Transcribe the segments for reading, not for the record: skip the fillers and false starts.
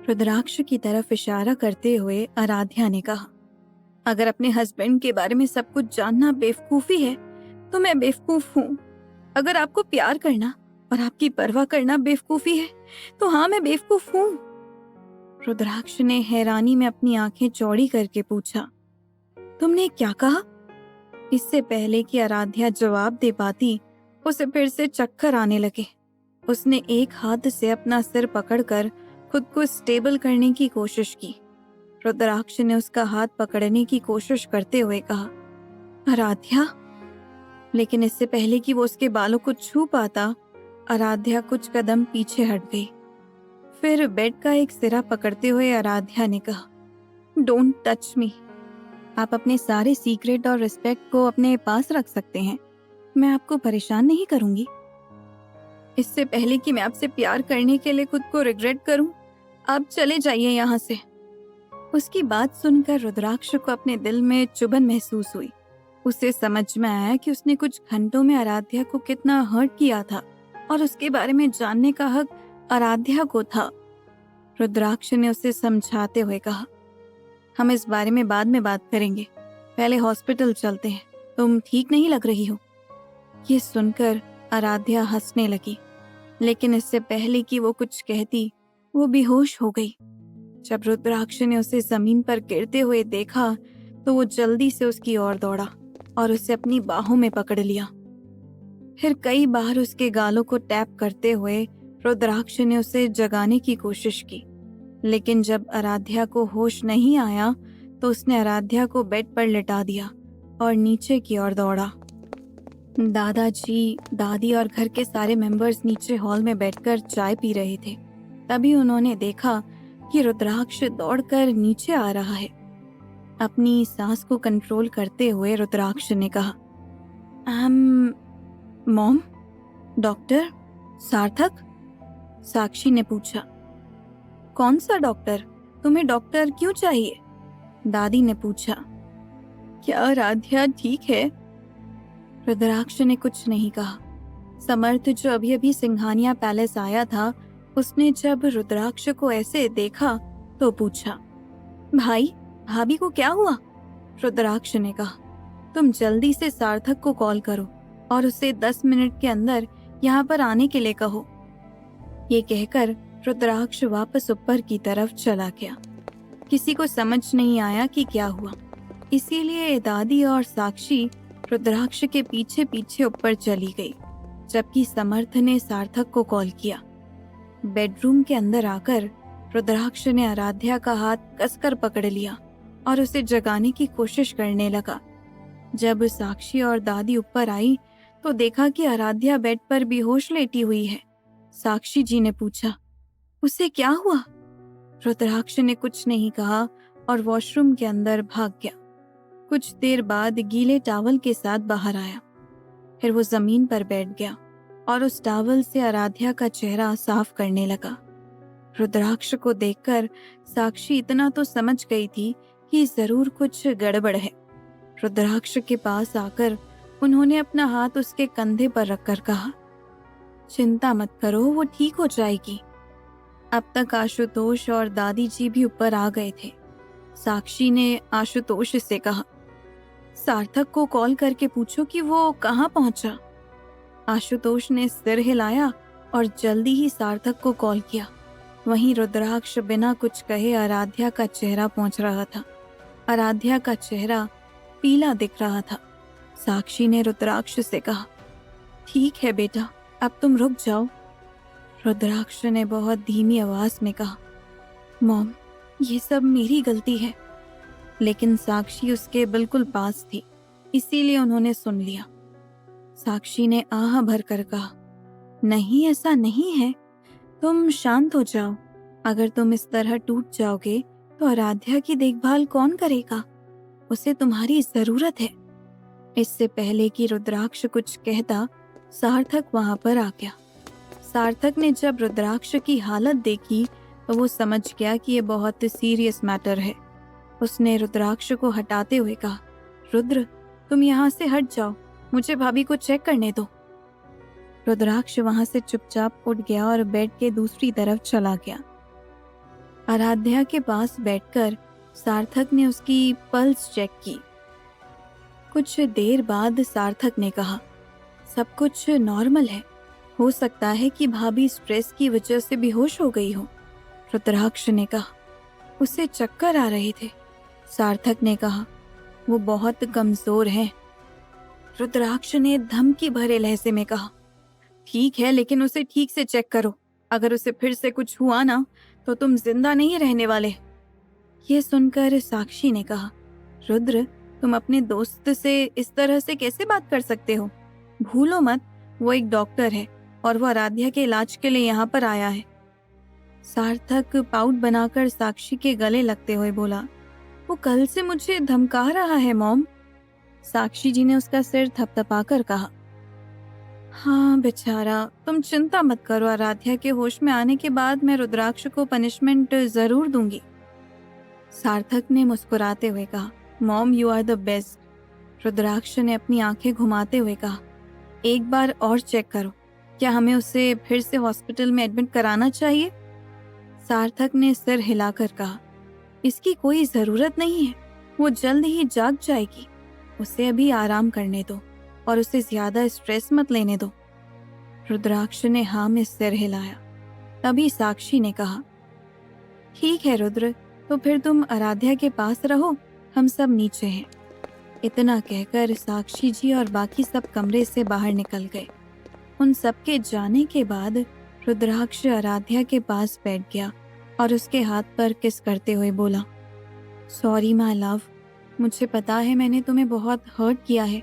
रुद्राक्ष की तरफ इशारा करते हुए आराध्या ने कहा, अगर अपने हस्बैंड के बारे में सब कुछ जानना बेवकूफी है तो मैं बेवकूफ हूँ। अगर आपको प्यार करना और आपकी परवाह करना बेवकूफी है तो हाँ, मैं बेवकूफ हूँ। रुद्राक्ष ने हैरानी में अपनी आंखें चौड़ी करके पूछा, तुमने क्या कहा? इससे पहले कि आराध्या जवाब दे पाती, उसे फिर से चक्कर आने लगे। उसने एक हाथ से अपना सिर पकड़कर खुद को स्टेबल करने की कोशिश की। रुद्राक्ष ने उसका हाथ पकड़ने की कोशिश करते हुए कहा, आराध्या। लेकिन इससे पहले कि वो उसके बालों को छू पाता, आराध्या कुछ कदम पीछे हट गई। फिर बेड का एक सिरा पकड़ते हुए आराध्या ने कहा, डोंट टच मी। आप अपने सारे सीक्रेट और रिस्पेक्ट को अपने पास रख सकते हैं, मैं आपको परेशान नहीं करूंगी। इससे पहले कि मैं आपसे प्यार करने के लिए खुद को रिग्रेट करूं, आप चले जाइए यहाँ से। उसकी बात सुनकर रुद्राक्ष को अपने दिल में चुभन महसूस हुई। उसे समझ में आया कि उसने कुछ घंटों में आराध्या को कितना हर्ट किया था और उसके बारे में जानने का हक आराध्या को था। रुद्राक्ष ने उसे समझाते हुए कहा, हम इस बारे में बाद में बात करेंगे, पहले हॉस्पिटल चलते हैं, तुम ठीक नहीं लग रही हो। ये सुनकर आराध्या हंसने लगी, लेकिन इससे पहले कि वो कुछ कहती, वो बेहोश हो गई। जब रुद्राक्ष ने उसे जमीन पर गिरते हुए देखा तो वो जल्दी से उसकी ओर दौड़ा और उसे अपनी बाहों में पकड़ लिया। फिर कई बार उसके गालों को टैप करते हुए रुद्राक्ष ने उसे जगाने की कोशिश की, लेकिन जब आराध्या को होश नहीं आया तो उसने आराध्या को बेड पर लिटा दिया और नीचे की ओर दौड़ा। दादाजी, दादी और घर के सारे मेंबर्स नीचे हॉल में बैठकर चाय पी रहे थे। तभी उन्होंने देखा कि रुद्राक्ष दौड़कर नीचे आ रहा है। अपनी सांस को कंट्रोल करते हुए रुद्राक्ष ने कहा, मॉम, डॉक्टर, सार्थक? साक्षी ने पूछा। कौन सा डॉक्टर? तुम्हें डॉक्टर क्यों चाहिए? दादी ने पूछा। क्या आराध्या ठीक है? रुद्राक्ष ने कुछ नहीं कहा। समर्थ, जो अभी अभी सिंघानिया पैलेस आया था, उसने जब रुद्राक्ष को ऐसे देखा तो पूछा, भाई, भाभी को क्या हुआ? रुद्राक्ष ने कहा, तुम जल्दी से सार्थक को कॉल करो और उसे 10 मिनट के अंदर यहाँ पर आने के लिए कहो। ये कहकर रुद्राक्ष वापस ऊपर की तरफ चला गया। किसी को समझ नहीं आया कि क्या हुआ, इसीलिए दादी और साक्षी रुद्राक्ष के पीछे पीछे ऊपर चली गई, जबकि समर्थ ने सार्थक को कॉल किया। बेडरूम के अंदर आकर रुद्राक्ष ने आराध्या का हाथ कसकर पकड़ लिया और उसे जगाने की कोशिश करने लगा। जब साक्षी और दादी ऊपर आई तो देखा कि आराध्या बेड पर बेहोश लेटी हुई है। साक्षी जी ने पूछा, उसे क्या हुआ? रुद्राक्ष ने कुछ नहीं कहा और वॉशरूम के अंदर भाग गया। कुछ देर बाद गीले टॉवल के साथ बाहर आया। फिर वो जमीन पर बैठ गया और उस टॉवल से आराध्या का चेहरा साफ करने लगा। रुद्राक्ष को देखकर साक्षी इतना तो समझ गई थी कि जरूर कुछ गड़बड़ है। रुद्राक्ष के पास आकर उन्होंने अपना हाथ उसके कंधे पर रखकर कहा, चिंता मत करो, वो ठीक हो जाएगी। अब तक आशुतोष और दादी जी भी ऊपर आ गए थे। साक्षी ने आशुतोष से कहा, सार्थक को कॉल करके पूछो कि वो कहाँ पहुंचा। आशुतोष ने सिर हिलाया और जल्दी ही सार्थक को कॉल किया। वहीं रुद्राक्ष बिना कुछ कहे आराध्या का चेहरा पहुंच रहा था। आराध्या का चेहरा पीला दिख रहा था। साक्षी ने रुद्राक्ष से कहा, ठीक है बेटा, अब तुम रुक जाओ। रुद्राक्ष ने बहुत धीमी आवाज में कहा, मॉम, ये सब मेरी गलती है। लेकिन साक्षी उसके बिल्कुल पास थी, इसीलिए उन्होंने सुन लिया। साक्षी ने आह भरकर कहा, नहीं, ऐसा नहीं है, तुम शांत हो जाओ। अगर तुम इस तरह टूट जाओगे तो आराध्या की देखभाल कौन करेगा? उसे तुम्हारी जरूरत है। इससे पहले कि रुद्राक्ष कुछ कहता, सार्थक वहां पर आ गया। सार्थक ने जब रुद्राक्ष की हालत देखी तो वो समझ गया कि ये बहुत सीरियस मैटर है। उसने रुद्राक्ष को हटाते हुए कहा, रुद्र, तुम यहाँ से हट जाओ, मुझे भाभी को चेक करने दो। रुद्राक्ष वहां से चुपचाप उठ गया और बेड के दूसरी तरफ चला गया। आराध्या के पास बैठकर सार्थक ने उसकी पल्स चेक की। कुछ देर बाद सार्थक ने कहा, सब कुछ नॉर्मल है, हो सकता है कि भाभी स्ट्रेस की वजह से बेहोश हो गई हो। रुद्राक्ष ने कहा, उसे चक्कर आ रहे थे। सार्थक ने कहा, वो बहुत कमजोर है। रुद्राक्ष ने धमकी भरे लहजे में कहा, ठीक है, लेकिन उसे ठीक से चेक करो। अगर उसे फिर से कुछ हुआ ना तो तुम जिंदा नहीं रहने वाले। ये सुनकर साक्षी ने कहा, रुद्र, तुम अपने दोस्त से इस तरह से कैसे बात कर सकते हो? भूलो मत, वो एक डॉक्टर है और वो आराध्या के इलाज के लिए यहाँ पर आया है। सार्थक पाउट बनाकर साक्षी के गले लगते हुए बोला, वो कल से मुझे धमका रहा है मॉम। साक्षी जी ने उसका सिर थपथपाकर कहा, हाँ बेचारा, तुम चिंता मत करो, आराध्या के होश में आने के बाद मैं रुद्राक्ष को पनिशमेंट जरूर दूंगी। सार्थक ने मुस्कुराते हुए कहा, mom you are the best. Rudraksh ने अपनी आंखें घुमाते हुए कहा, एक बार और चेक करो, क्या हमें उसे फिर से हॉस्पिटल में एडमिट कराना चाहिए? सार्थक ने सिर हिलाकर कहा, इसकी कोई जरूरत नहीं है, वो जल्द ही जाग जाएगी। उसे अभी आराम करने दो और उसे ज्यादा स्ट्रेस मत लेने दो। रुद्राक्ष ने हाँ में सिर हिलाया। तभी साक्षी ने कहा, ठीक है रुद्र, तो फिर तुम आराध्या के पास रहो, हम सब नीचे हैं। इतना कहकर साक्षी जी और बाकी सब कमरे से बाहर निकल गए। उन सबके जाने के बाद रुद्राक्ष आराध्या के पास बैठ गया और उसके हाथ पर किस करते हुए बोला, सॉरी माय लव, मुझे पता है मैंने तुम्हें बहुत हर्ट किया है,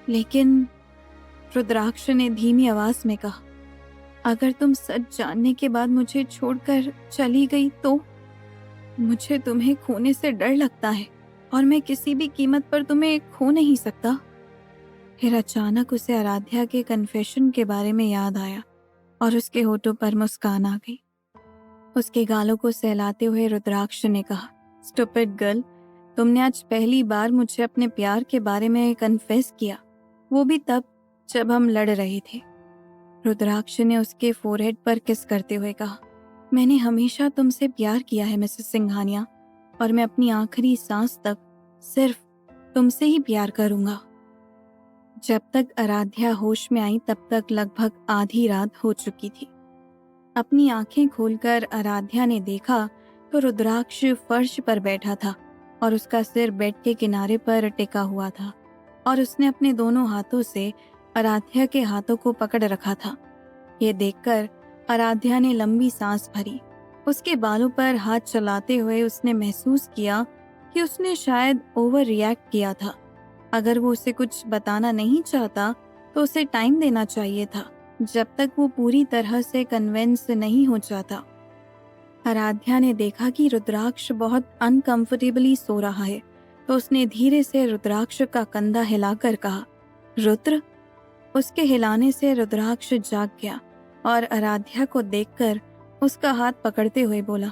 लेकिन रुद्राक्ष ने धीमी आवाज में कहा, अगर तुम सच जानने के बाद मुझे छोड़कर चली गई तो? मुझे तुम्हें खोने से डर लगता है और मैं किसी भी कीमत पर तुम्हें खो नहीं सकता। फिर अचानक उसे आराध्या के कन्फेशन के बारे में याद आया और उसके होठों पर मुस्कान आ गई। उसके गालों को सहलाते हुए रुद्राक्ष ने कहा, स्टूपिड गर्ल, तुमने आज पहली बार मुझे अपने प्यार के बारे में कन्फेस किया, वो भी तब जब हम लड़ रहे थे। रुद्राक्ष ने उसके फोरहेड पर किस करते हुए कहा, मैंने हमेशा तुमसे प्यार किया है मिसेस सिंघानिया, और मैं अपनी आखिरी सांस तक सिर्फ तुमसे ही प्यार करूंगा। जब तक आराध्या होश में आई तब तक लगभग आधी रात हो चुकी थी। अपनी आंखें खोलकर आराध्या ने देखा तो रुद्राक्ष फर्श पर बैठा था और उसका सिर बेड के किनारे पर टिका हुआ था और उसने अपने दोनों हाथों से आराध्या के हाथों को पकड़ रखा था। ये देखकर आराध्या ने लंबी सांस भरी। उसके बालों पर हाथ चलाते हुए उसने महसूस किया कि उसने शायद ओवर रिएक्ट किया था। अगर वो उसे कुछ बताना नहीं चाहता तो उसे टाइम देना चाहिए था, जब तक वो पूरी तरह से कन्विंस नहीं हो जाता। आराध्या ने देखा कि रुद्राक्ष बहुत अनकंफर्टेबली सो रहा है, तो उसने धीरे से रुद्राक्ष का कंधा हिलाकर कहा, रुद्र। उसके हिलाने से रुद्राक्ष जाग गया और आराध्या को देखकर उसका हाथ पकड़ते हुए बोला,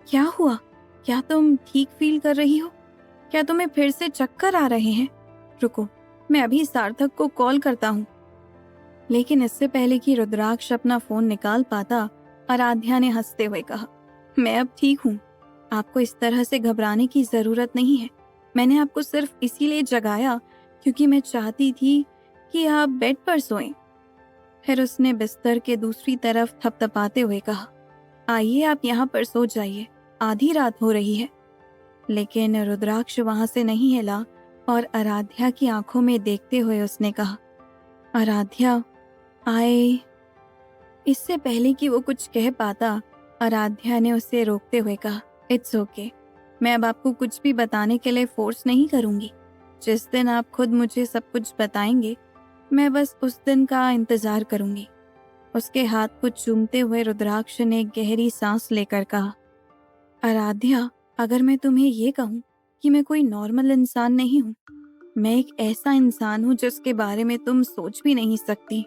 क्या हुआ? क्या तुम ठीक फील कर रही हो? क्या तुम्हें फिर से चक्कर आ रहे हैं? रुको, मैं अभी सार्थक को कॉल करता हूँ। लेकिन इससे पहले कि रुद्राक्ष अपना फोन निकाल पाता, आराध्या ने हंसते हुए कहा, मैं अब ठीक हूँ, आपको इस तरह से घबराने की जरूरत नहीं है। मैंने आपको सिर्फ इसीलिए जगाया क्योंकि मैं चाहती थी कि आप बेड पर सोएं। फिर उसने बिस्तर के दूसरी तरफ थपथपाते हुए कहा, आइए आप यहाँ पर सो जाइए, आधी रात हो रही है। लेकिन रुद्राक्ष वहां से नहीं हिला और आराध्या की आंखों में देखते हुए उसने कहा, आराध्या आए। इससे पहले कि वो कुछ कह पाता, आराध्या ने उसे रोकते हुए कहा, इट्स ओके, मैं अब आपको कुछ भी बताने के लिए फोर्स नहीं करूंगी। जिस दिन आप खुद मुझे सब कुछ बताएंगे, मैं बस उस दिन का इंतजार करूंगी। उसके हाथ को चूमते हुए रुद्राक्ष ने गहरी सांस लेकर कहा, आराध्या, अगर मैं तुम्हें ये कहूँ कि मैं कोई नॉर्मल इंसान नहीं हूँ, मैं एक ऐसा इंसान हूँ जिसके बारे में तुम सोच भी नहीं सकती।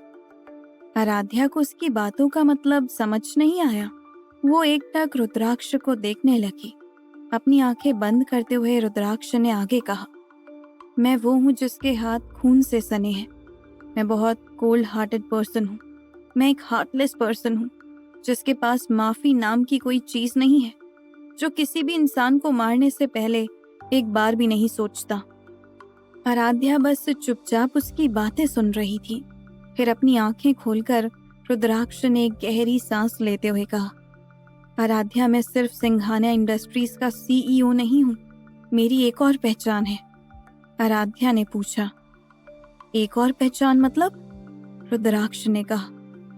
आराध्या को उसकी बातों का मतलब समझ नहीं आया। वो एकटक रुद्राक्ष को देखने लगी। अपनी आंखें बंद करते हुए रुद्राक्ष ने आगे कहा, मैं वो हूँ जिसके हाथ खून से सने हैं। मैं बहुत कोल्ड हार्टेड पर्सन हूँ। मैं एक हार्टलेस पर्सन हूँ जिसके पास माफी नाम की कोई चीज नहीं है। जो किसी भी इंसान को मारने से पहले एक बार भी नहीं सोचता। आराध्या बस चुपचाप उसकी बातें सुन रही थी। फिर अपनी आंखें खोलकर रुद्राक्ष ने एक गहरी सांस लेते हुए कहा, आराध्या, मैं सिर्फ सिंघानिया इंडस्ट्रीज का सीईओ नहीं हूँ, मेरी एक और पहचान है। आराध्या ने पूछा, एक और पहचान मतलब? रुद्राक्ष ने कहा,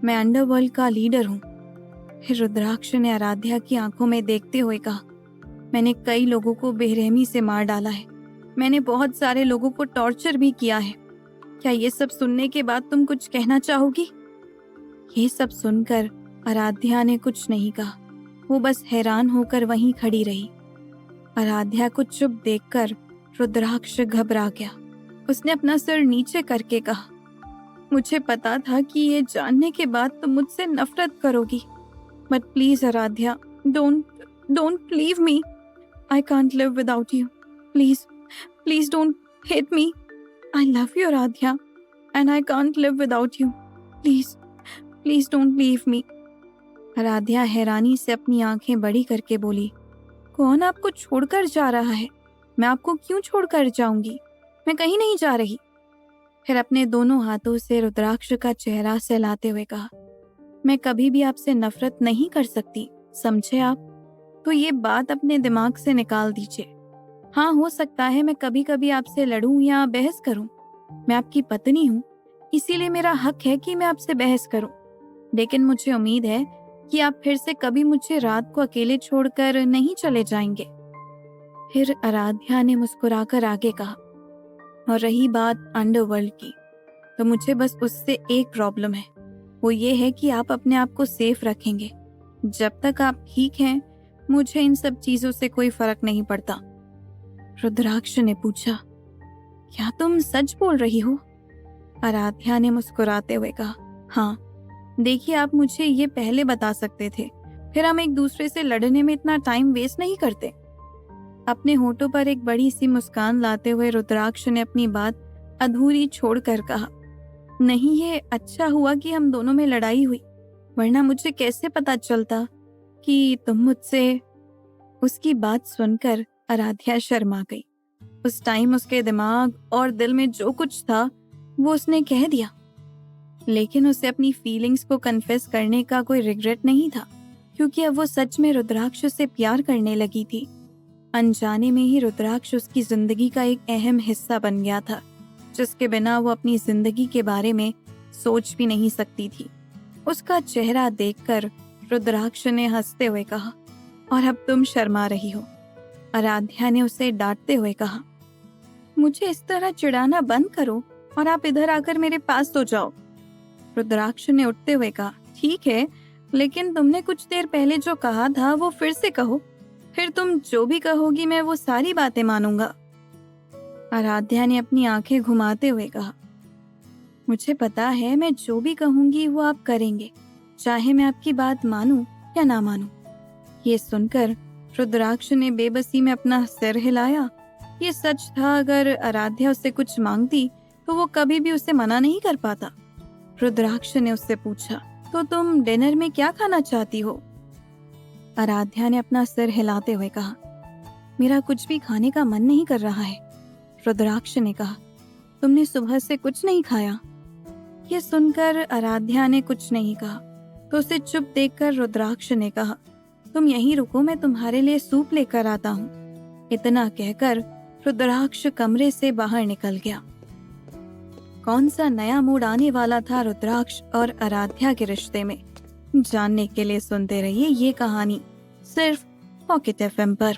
मैं अंडरवर्ल्ड का लीडर हूँ। फिर रुद्राक्ष ने आराध्या की आंखों में देखते हुए कहा, मैंने कई लोगों को बेरहमी से मार डाला है, मैंने बहुत सारे लोगों को टॉर्चर भी किया है। क्या ये सब सुनने के बाद तुम कुछ कहना चाहोगी? ये सब सुनकर आराध्या ने कुछ नहीं कहा। वो बस हैरान होकर वहीं खड़ी रही। आराध्या को चुप देखकर रुद्राक्ष घबरा गया। उसने अपना सिर नीचे करके कहा, मुझे पता था कि ये जानने के बाद तुम मुझसे नफरत करोगी, but please Aaradhya, don't leave me. I can't live without you. Please don't hate me. I love you Aaradhya and I can't live without you. Please don't leave me. Aaradhya हैरानी से अपनी आंखें बड़ी करके बोली, कौन आपको छोड़कर जा रहा है? मैं आपको क्यों छोड़कर जाऊंगी? मैं कहीं नहीं जा रही। फिर अपने दोनों हाथों से रुद्राक्ष का चेहरा सहलाते हुए कहा, मैं कभी भी आपसे नफरत नहीं कर सकती, समझे आप? तो ये बात अपने दिमाग से निकाल दीजिए। हाँ, हो सकता है मैं कभी कभी आपसे लड़ूं या बहस करूं। मैं आपकी पत्नी हूं, इसीलिए मेरा हक है कि मैं आपसे बहस करूं। लेकिन मुझे उम्मीद है कि आप फिर से कभी मुझे रात को अकेले छोड़कर नहीं चले जाएंगे। फिर आराध्या ने मुस्कुराकर आगे कहा, और रही बात अंडरवर्ल्ड की, तो मुझे बस उससे एक प्रॉब्लम है। वो ये है कि आप अपने आप को सेफ रखेंगे। जब तक आप ठीक हैं, मुझे इन सब चीजों से कोई फर्क नहीं पड़ता। रुद्राक्ष ने पूछा, क्या तुम सच बोल रही हो? आराध्या ने मुस्कुराते हुए कहा, हाँ। देखिए, आप मुझे ये पहले बता सकते थे, फिर हम एक दूसरे से लड़ने में इतना टाइम वेस्ट नहीं करते। अपने होठों पर एक बड़ी सी मुस्कान लाते हुए रुद्राक्ष ने अपनी बात अधूरी छोड़कर कहा, नहीं, ये अच्छा हुआ कि हम दोनों में लड़ाई हुई, वरना मुझे कैसे पता चलता कि तुम मुझसे। उसकी बात सुनकर आराध्या शर्मा गई। उस टाइम उसके दिमाग और दिल में जो कुछ था वो उसने कह दिया, लेकिन उसे अपनी फीलिंग्स को कन्फेस करने का कोई रिग्रेट नहीं था, क्योंकि अब वो सच में रुद्राक्ष से प्यार करने लगी थी। अनजाने में ही रुद्राक्ष उसकी जिंदगी का एक अहम हिस्सा बन गया था, जिसके बिना वो अपनी जिंदगी के बारे में सोच भी नहीं सकती थी। उसका चेहरा देखकर रुद्राक्ष ने हंसते हुए कहा, और अब तुम शर्मा रही हो? आराध्या ने उसे डांटते हुए कहा, मुझे इस तरह चिढ़ाना बंद करो और आप इधर आकर मेरे पास सो जाओ। रुद्राक्ष ने उठते हुए कहा, ठीक है, लेकिन तुमने कुछ देर पहले जो कहा था वो फिर से कहो, फिर तुम जो भी कहोगी मैं वो सारी बातें मानूंगा। आराध्या ने अपनी आंखें घुमाते हुए कहा, मुझे पता है मैं जो भी कहूंगी वो आप करेंगे, चाहे मैं आपकी बात मानूं या ना मानूं। ये सुनकर रुद्राक्ष ने बेबसी में अपना सिर हिलाया। ये सच था, अगर आराध्या उससे कुछ मांगती तो वो कभी भी उसे मना नहीं कर पाता। रुद्राक्ष ने उससे पूछा, तो तुम डिनर में क्या खाना चाहती हो? आराध्या ने अपना सिर हिलाते हुए कहा, मेरा कुछ भी खाने का मन नहीं कर रहा है। रुद्राक्ष ने कहा, तुमने सुबह से कुछ नहीं खाया? ये सुनकर आराध्या ने कुछ नहीं कहा, तो उसे चुप देखकर रुद्राक्ष ने कहा, तुम यहीं रुको, मैं तुम्हारे लिए सूप लेकर आता हूँ। इतना कहकर रुद्राक्ष कमरे से बाहर निकल गया। कौन सा नया मूड आने वाला था रुद्राक्ष और आराध्या के रिश्ते में, जानने के लिए सुनते रहिए ये कहानी सिर्फ पॉकेट एफएम पर।